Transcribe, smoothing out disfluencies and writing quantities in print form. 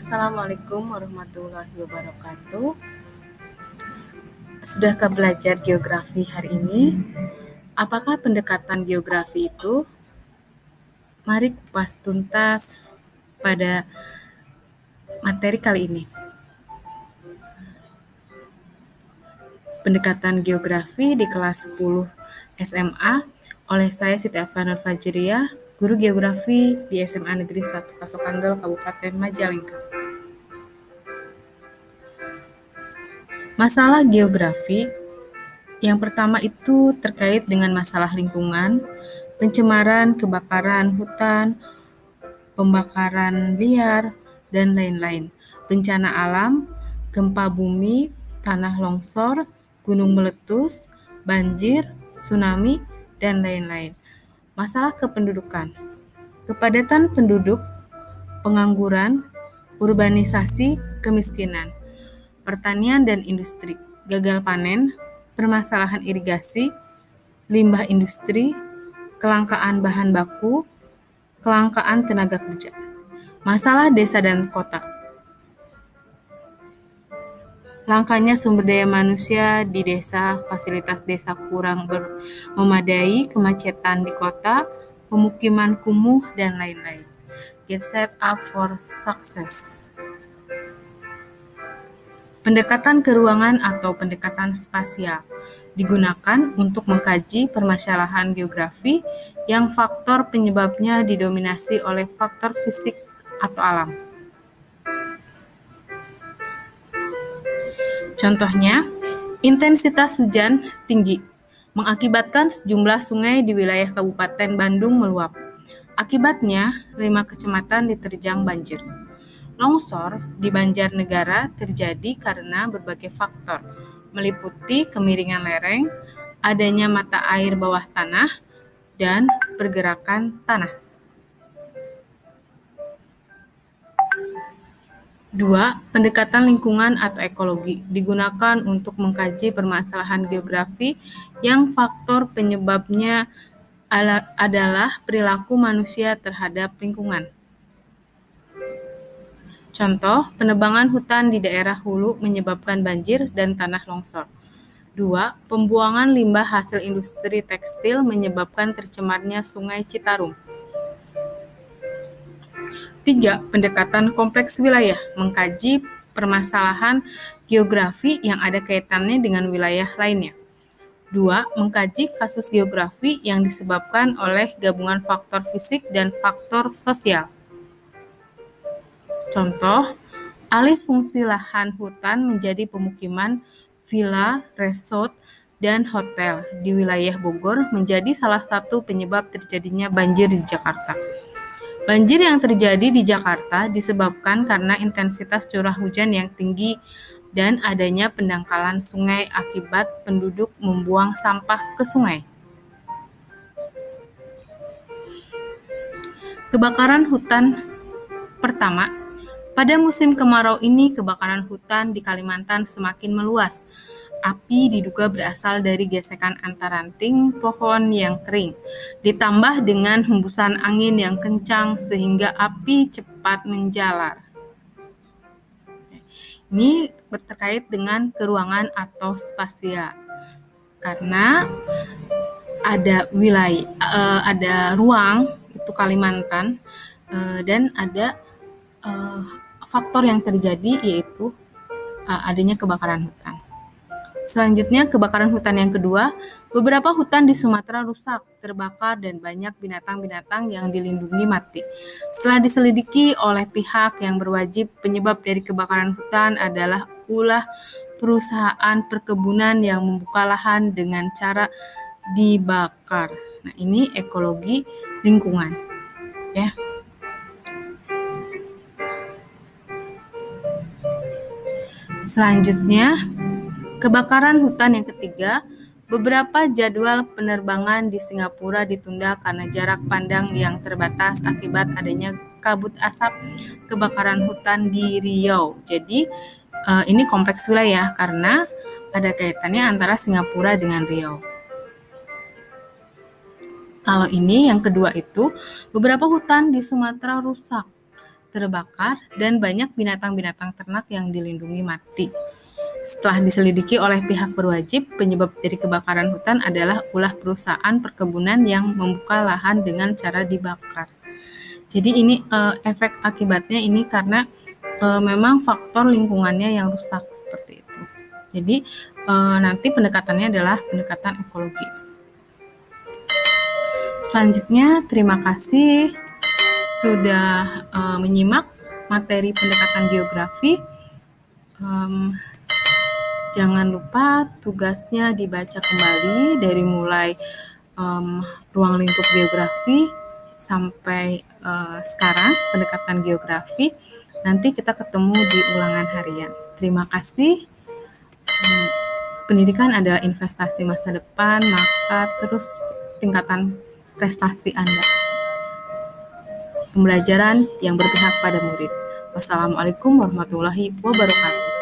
Assalamualaikum warahmatullahi wabarakatuh. Sudahkah belajar geografi hari ini? Apakah pendekatan geografi itu? Mari kupas tuntas pada materi kali ini. Pendekatan geografi di kelas 10 SMA oleh saya Siti Afanur Fajriyah, guru geografi di SMA Negeri 1 Kasokandel, Kabupaten Majalengka. Masalah geografi yang pertama itu terkait dengan masalah lingkungan, pencemaran, kebakaran hutan, pembakaran liar, dan lain-lain. Bencana alam, gempa bumi, tanah longsor, gunung meletus, banjir, tsunami, dan lain-lain. Masalah kependudukan, kepadatan penduduk, pengangguran, urbanisasi, kemiskinan, pertanian dan industri, gagal panen, permasalahan irigasi, limbah industri, kelangkaan bahan baku, kelangkaan tenaga kerja. Masalah desa dan kota, langkanya sumber daya manusia di desa, fasilitas desa kurang memadai, kemacetan di kota, pemukiman kumuh, dan lain-lain. Get set up for success. Pendekatan keruangan atau pendekatan spasial digunakan untuk mengkaji permasalahan geografi yang faktor penyebabnya didominasi oleh faktor fisik atau alam. Contohnya, intensitas hujan tinggi mengakibatkan sejumlah sungai di wilayah Kabupaten Bandung meluap. Akibatnya, 5 kecamatan diterjang banjir. Longsor di Banjarnegara terjadi karena berbagai faktor, meliputi kemiringan lereng, adanya mata air bawah tanah, dan pergerakan tanah. 2. Pendekatan lingkungan atau ekologi digunakan untuk mengkaji permasalahan geografi yang faktor penyebabnya adalah perilaku manusia terhadap lingkungan. Contoh, penebangan hutan di daerah hulu menyebabkan banjir dan tanah longsor. 2. Pembuangan limbah hasil industri tekstil menyebabkan tercemarnya Sungai Citarum. 3. Pendekatan kompleks wilayah mengkaji permasalahan geografi yang ada kaitannya dengan wilayah lainnya. 2. Mengkaji kasus geografi yang disebabkan oleh gabungan faktor fisik dan faktor sosial. Contoh, alih fungsi lahan hutan menjadi pemukiman, villa, resort, dan hotel di wilayah Bogor menjadi salah satu penyebab terjadinya banjir di Jakarta. Banjir yang terjadi di Jakarta disebabkan karena intensitas curah hujan yang tinggi dan adanya pendangkalan sungai akibat penduduk membuang sampah ke sungai. Kebakaran hutan pertama, pada musim kemarau ini kebakaran hutan di Kalimantan semakin meluas. Api diduga berasal dari gesekan antar ranting pohon yang kering, ditambah dengan hembusan angin yang kencang sehingga api cepat menjalar. Ini terkait dengan keruangan atau spasial, karena ada ada ruang itu Kalimantan dan ada faktor yang terjadi yaitu adanya kebakaran hutan. Selanjutnya, kebakaran hutan yang kedua, beberapa hutan di Sumatera rusak, terbakar, dan banyak binatang-binatang yang dilindungi mati. Setelah diselidiki oleh pihak yang berwajib, penyebab dari kebakaran hutan adalah ulah perusahaan perkebunan yang membuka lahan dengan cara dibakar. Nah, ini ekologi lingkungan, ya. Selanjutnya, kebakaran hutan yang ketiga, beberapa jadwal penerbangan di Singapura ditunda karena jarak pandang yang terbatas akibat adanya kabut asap kebakaran hutan di Riau. Jadi, ini kompleks wilayah karena ada kaitannya antara Singapura dengan Riau. Kalau ini yang kedua itu, beberapa hutan di Sumatera rusak terbakar, dan banyak binatang-binatang ternak yang dilindungi mati. Setelah diselidiki oleh pihak berwajib, penyebab dari kebakaran hutan adalah ulah perusahaan perkebunan yang membuka lahan dengan cara dibakar. Jadi ini efek akibatnya ini karena memang faktor lingkungannya yang rusak seperti itu. Jadi nanti pendekatannya adalah pendekatan ekologi. Selanjutnya, terima kasih sudah menyimak materi pendekatan geografi. Jangan lupa tugasnya dibaca kembali dari mulai ruang lingkup geografi sampai sekarang pendekatan geografi. Nanti kita ketemu di ulangan harian. Terima kasih. Pendidikan adalah investasi masa depan, maka terus tingkatan prestasi Anda. Pembelajaran yang berpihak pada murid. Wassalamualaikum warahmatullahi wabarakatuh.